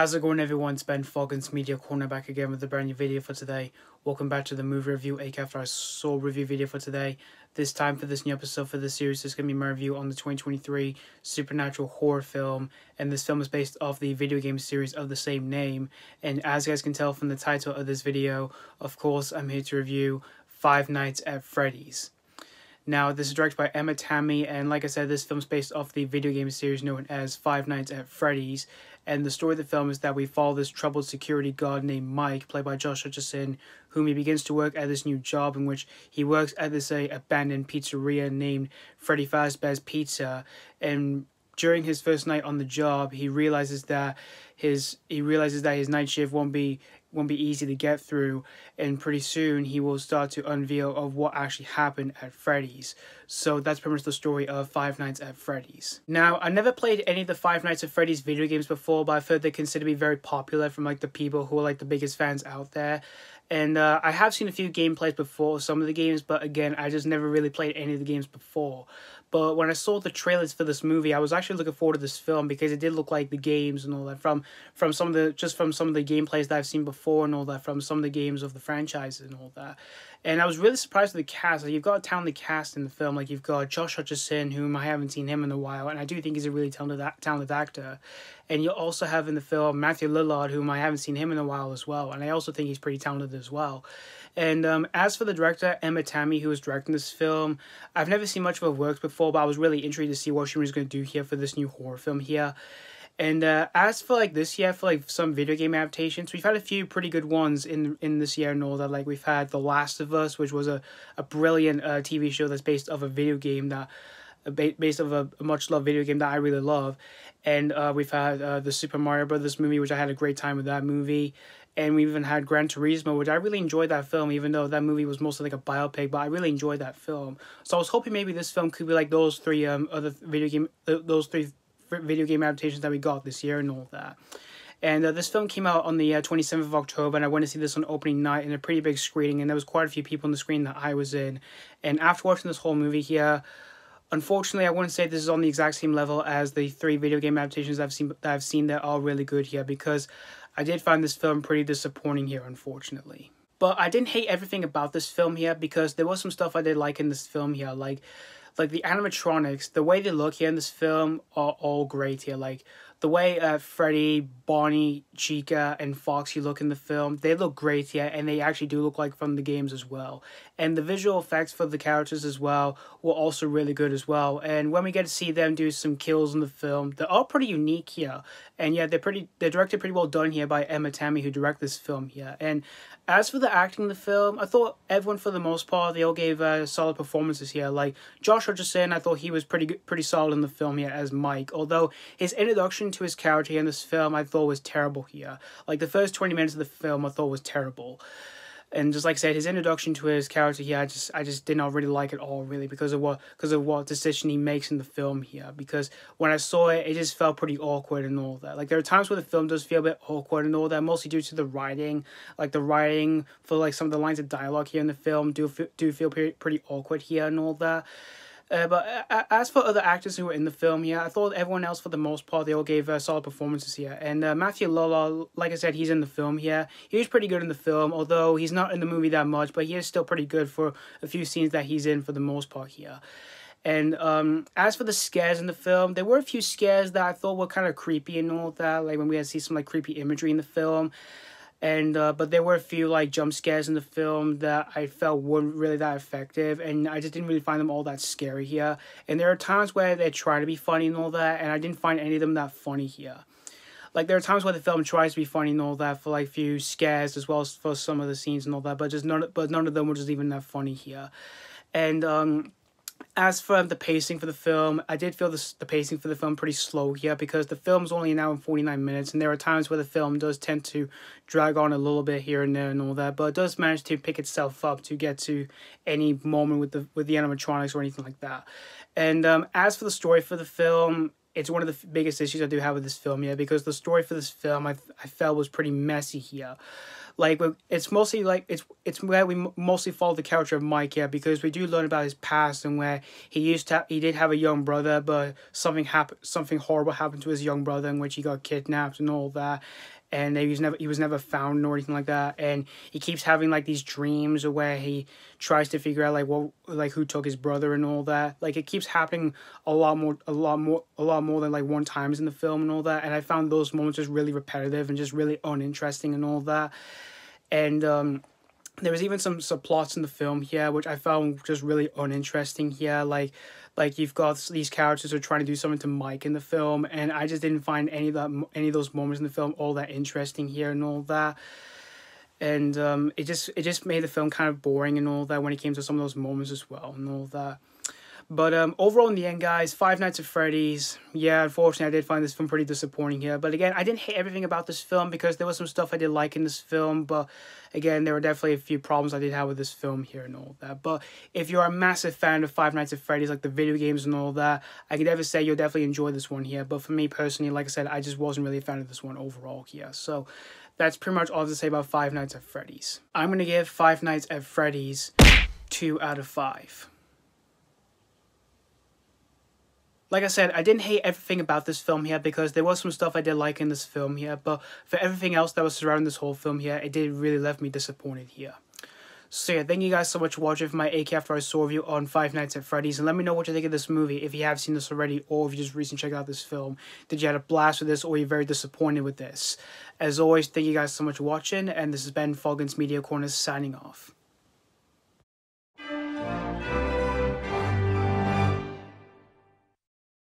How's it going, everyone? It's Ben Foggins Media Corner back again with a brand new video for today. Welcome back to the movie review, aka after our Soul review video for today. This time for this new episode for this series is going to be my review on the 2023 supernatural horror film, and this film is based off the video game series of the same name. And as you guys can tell from the title of this video, of course, I'm here to review Five Nights at Freddy's. Now, this is directed by Tammi, and like I said, this film is based off the video game series known as Five Nights at Freddy's. And the story of the film is that we follow this troubled security guard named Mike, played by Hutcherson, whom he begins to work at this new job in which he works at this abandoned pizzeria named Freddy Fazbear's Pizza. And during his first night on the job, he realizes that his night shift won't be easy to get through, and pretty soon he will start to unveil of what actually happened at Freddy's. So that's pretty much the story of Five Nights at Freddy's. Now, I never played any of the Five Nights at Freddy's video games before, but I've heard they're considered to be very popular from the people who are the biggest fans out there. And I have seen a few gameplays before, some of the games, but again, I just never really played any of the games before. But when I saw the trailers for this movie, I was actually looking forward to this film because it did look like the games and all that from some of the gameplays that I've seen before and all that, from some of the games of the franchises and all that. And I was really surprised with the cast. You've got a talented cast in the film. You've got Hutcherson, whom I haven't seen him in a while, and I do think he's a really talented actor. And you also have in the film Matthew Lillard, whom I haven't seen him in a while as well, and I also think he's pretty talented as well. And as for the director, Tammi, who was directing this film, I've never seen much of her work before, but I was really intrigued to see what she was going to do here for this new horror film here. And as for this year, for some video game adaptations, we've had a few pretty good ones in this year and all that. We've had The Last of Us, which was a brilliant TV show that's based off a video game that based off a much loved video game that I really love. And we've had the Super Mario Brothers movie, which I had a great time with that movie. And we even had Gran Turismo, which I really enjoyed that film, even though that movie was mostly a biopic, but I really enjoyed that film. So I was hoping maybe this film could be those three video game adaptations that we got this year and all that. And this film came out on the 27th of October, and I went to see this on opening night in a pretty big screening, and there was quite a few people on the screen that I was in. And after watching this whole movie here, unfortunately, I wouldn't say this is on the exact same level as the three video game adaptations I've seen that are really good here, because I did find this film pretty disappointing here, unfortunately. But I didn't hate everything about this film here, because there was some stuff I did like in this film here, like the animatronics, the way they look here in this film are all great here. The way Freddy, Bonnie, Chica, and Foxy look in the film, they look great here, and they actually do look like from the games as well. And the visual effects for the characters as well were also really good as well. And when we get to see them do some kills in the film, they're all pretty unique here. And yeah, they're directed pretty well done here by Tammi, who directed this film here. And as for the acting in the film, I thought everyone, for the most part, they all gave solid performances here. Josh Hutcherson, I thought he was pretty solid in the film here as Mike. Although his introduction to his character here in this film, I thought was terrible here. The first 20 minutes of the film, I thought was terrible. And just like I said, his introduction to his character here, I just did not really like it all, really, because of what decision he makes in the film here. Because when I saw it, it just felt pretty awkward and all that. There are times where the film does feel a bit awkward and all that, mostly due to the writing. The writing for some of the lines of dialogue here in the film do feel pretty awkward here and all that. But as for other actors who were in the film here, I thought everyone else, for the most part, they all gave solid performances here. And Matthew Lillard, like I said, he's in the film here. He was pretty good in the film, although he's not in the movie that much, but he is still pretty good for a few scenes that he's in for the most part here. And as for the scares in the film, there were a few scares that I thought were kind of creepy and all that, when we had to see some creepy imagery in the film. And but there were a few jump scares in the film that I felt weren't really that effective, and I just didn't really find them all that scary here. And there are times where they try to be funny and all that, and I didn't find any of them that funny here. There are times where the film tries to be funny and all that for a few scares, as well as for some of the scenes and all that, but none of them were just even that funny here. And as for the pacing for the film, I did feel the pacing for the film pretty slow here, because the film's only an hour and 49 minutes, and there are times where the film does tend to drag on a little bit here and there and all that, but it does manage to pick itself up to get to any moment with the animatronics or anything like that. And as for the story for the film, it's one of the biggest issues I do have with this film here, because the story for this film I felt was pretty messy here. It's mostly it's where we mostly follow the character of Mike here, because we do learn about his past, and where he did have a young brother, but something horrible happened to his young brother, in which he got kidnapped and all that. and he was never found or anything like that. And he keeps having like these dreams where he tries to figure out like who took his brother and all that. Like it keeps happening a lot more than like one times in the film and all that. And I found those moments just really repetitive and just really uninteresting and all that. And there was even some subplots in the film here which I found just really uninteresting here. Like you've got these characters who are trying to do something to Mike in the film, and I just didn't find any of those moments in the film all that interesting here and all that. And it just made the film kind of boring and all that when it came to some of those moments as well and all that. But overall, in the end, guys, Five Nights at Freddy's, yeah, unfortunately, I did find this film pretty disappointing here. But again, I didn't hate everything about this film because there was some stuff I did like in this film. But again, there were definitely a few problems I did have with this film here and all that. But if you're a massive fan of Five Nights at Freddy's, like the video games and all that, I can definitely say you'll definitely enjoy this one here. But for me personally, like I said, I just wasn't really a fan of this one overall here. So that's pretty much all to say about Five Nights at Freddy's. I'm going to give Five Nights at Freddy's 2 out of 5. Like I said, I didn't hate everything about this film here because there was some stuff I did like in this film here, but for everything else that was surrounding this whole film here, it did really left me disappointed here. So yeah, thank you guys so much for watching my AK After I Saw review on Five Nights at Freddy's, and let me know what you think of this movie if you have seen this already or if you just recently checked out this film. Did you have a blast with this or are you very disappointed with this? As always, thank you guys so much for watching, and this has been Foggins Media Corner signing off.